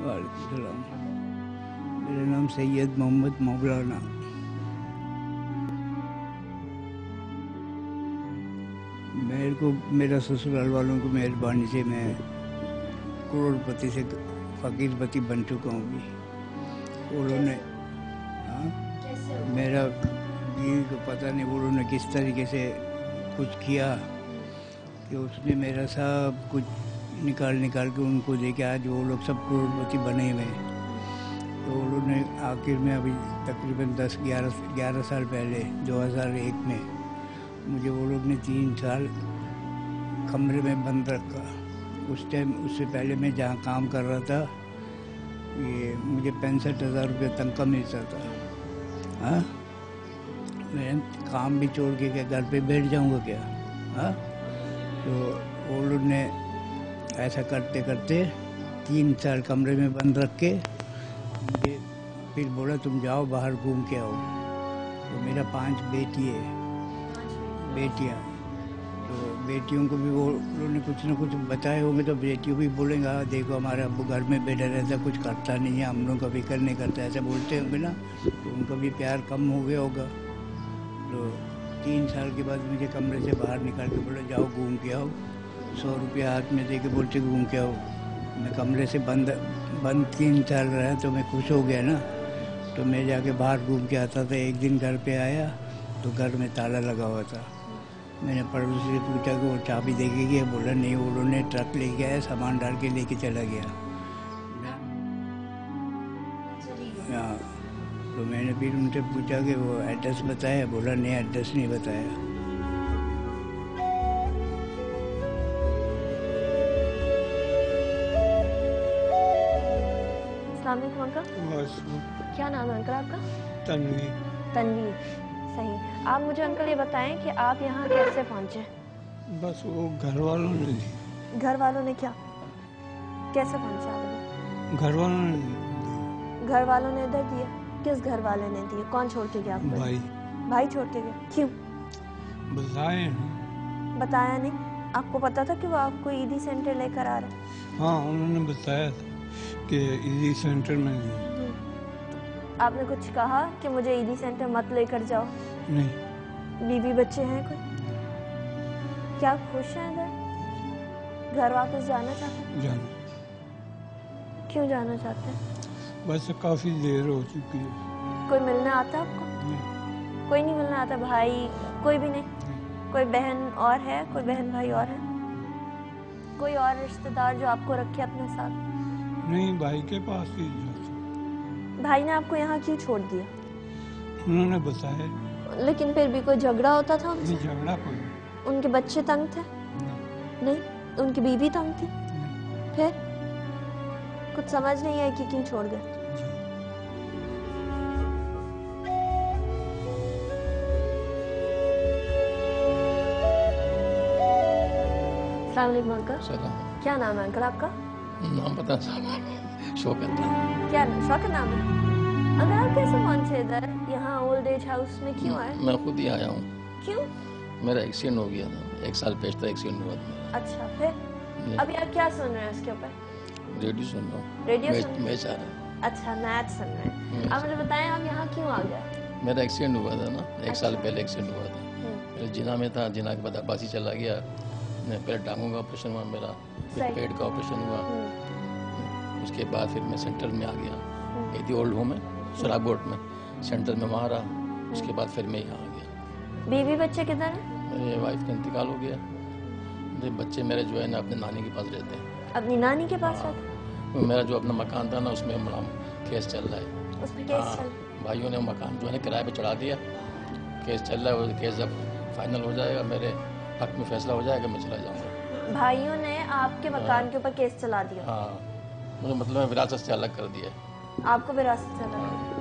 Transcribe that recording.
वालेकुम सलाम। मेरा नाम सैयद मोहम्मद मौलाना। मेरे को मेरा ससुराल वालों को मेहरबानी से मैं करोड़पति से फकीरपति बन चुका हूँ भी। उन्होंने मेरा बीवी को पता नहीं उन्होंने किस तरीके से कुछ किया कि उसने मेरा सब कुछ निकाल के उनको दे के आज वो लोग सब करोड़पति बने हुए हैं। तो उन्होंने आखिर में अभी तकरीबन 10-11 साल पहले 2001 में मुझे वो लोग ने 3 साल कमरे में बंद रखा। उस टाइम उससे पहले मैं जहाँ काम कर रहा था ये मुझे 65,000 रुपये तनख्वाह मिलता था। हाँ, मैं काम भी छोड़ के क्या घर पे बैठ जाऊँगा क्या? हाँ, तो वो लोग ने ऐसा करते करते 3 साल कमरे में बंद रख के फिर बोला तुम जाओ बाहर घूम के आओ। तो मेरा 5 बेटियाँ, तो बेटियों को भी वो उन्होंने कुछ ना कुछ बताए होंगे तो बेटियों भी बोलेंगे हाँ देखो हमारा अब्बू घर में बैठा रहता कुछ करता नहीं है, हम लोग का फिक्र नहीं करता, ऐसा बोलते होंगे ना, तो उनका भी प्यार कम हो गया होगा। तो 3 साल के बाद मुझे कमरे से बाहर निकाल के बोला जाओ घूम के आओ। 100 रुपया हाथ में दे के बोलते घूम के आओ। मैं कमरे से बंद 3 साल रहा तो मैं खुश हो गया ना, तो मैं जाके बाहर घूम के आता था। एक दिन घर पे आया तो घर में ताला लगा हुआ था। मैंने पड़ोसी से पूछा कि वो चाबी दे के गया, बोला नहीं उन्होंने ट्रक लेके आया सामान डाल के लेके चला गया। हाँ, तो मैंने फिर उनसे पूछा कि वो एड्रेस बताया, बोला नहीं एड्रेस नहीं बताया। अस्सलाम वालेकुम अंकल। क्या नाम है अंकल आपका? तनवीर। तनवीर, सही। आप मुझे अंकल ये बताएं कि आप यहाँ कैसे पहुँचे? बस वो घर वालों ने दी। घर वालों ने क्या? कैसे पहुँचे आप? घर वालों ने दी। घर वालों ने इधर दिया? किस घर वाले ने दिए? कौन छोड़ के गया आपको? भाई। भाई छोड़ के गया? क्यों? बताया नहीं? आपको पता था कि वो आपको ईदी सेंटर लेकर आ रहा है? हाँ, उन्होंने बताया था कि ईदी सेंटर में दी। आपने कुछ कहा कि मुझे ईदी सेंटर मत लेकर जाओ? नहीं। बीवी बच्चे हैं कोई? क्या खुश हैं इधर? घर वापस जाना चाहते हैं? जाना। क्यों जाना चाहते हैं? बस काफी देर हो चुकी है। कोई मिलने आता है आपको? नहीं। कोई नहीं मिलने आता? भाई कोई भी नहीं? कोई बहन और है? कोई बहन भाई और है? कोई और रिश्तेदार जो आपको रखे अपने साथ? नहीं, भाई के पास ही जाता। भाई ने आपको यहाँ क्यों छोड़ दिया? उन्होंने बताया। लेकिन फिर भी कोई झगड़ा होता था उनसे? नहीं, झगड़ा कोई। उनके बच्चे तंग थे? नहीं। उनकी बीवी तंग थी? फिर कुछ समझ नहीं है कि क्यों छोड़ गए? अस्सलाम वालेकुम अंकल। क्या नाम है अंकल आपका? नाम पता शौकत। क्या शौकत नाम है? अंकल आप कैसे पहुंचे इधर? यहाँ ओल्ड एज हाउस में क्यों आए? मैं खुद ही आया हूँ। क्यों? मेरा एक्सीडेंट हो गया था, 1 साल पहले एक्सीडेंट हुआ था। अच्छा, फिर अभी आप क्या सुन रहे हैं उसके ऊपर? रेडियो सुन रहा हूँ। रेडियो मैच आ रहा है। अच्छा, मैच सुन रहे हैं। आप मुझे बताएं आप यहाँ क्यों आ गए? मेरा एक्सीडेंट हुआ था ना, 1 साल पहले एक्सीडेंट हुआ था। पहले जिना में था, जिना के बाद अब्बासी चला गया। पहले टांगों का ऑपरेशन हुआ मेरा, फिर पेट का ऑपरेशन हुआ। उसके बाद फिर मैं सेंटर में आ गया, एदी ओल्ड होम में सुराग बोर्ड में सेंटर में वहाँ रहा। उसके बाद फिर मैं यहाँ आ गया। बीवी बच्चे किधर हैं? मेरे वाइफ का इंतकाल हो गया। मेरे बच्चे मेरे जो है ना अपने नानी के पास रहते हैं। अपनी नानी के पास रहते हैं? मेरा जो अपना मकान था ना उसमें बड़ा केस चल रहा है। उसमें केस चल? भाइयों ने मकान जो है किराए पे चढ़ा दिया। केस चल रहा है, वो केस जब फाइनल हो जाएगा, मेरे हक में फैसला हो जाएगा, मैं चला जाऊँगा। भाइयों ने आपके मकान के ऊपर केस चला दिया? हाँ, मुझे मतलब विरासत से अलग कर दिया। आपको विरासत से अलग?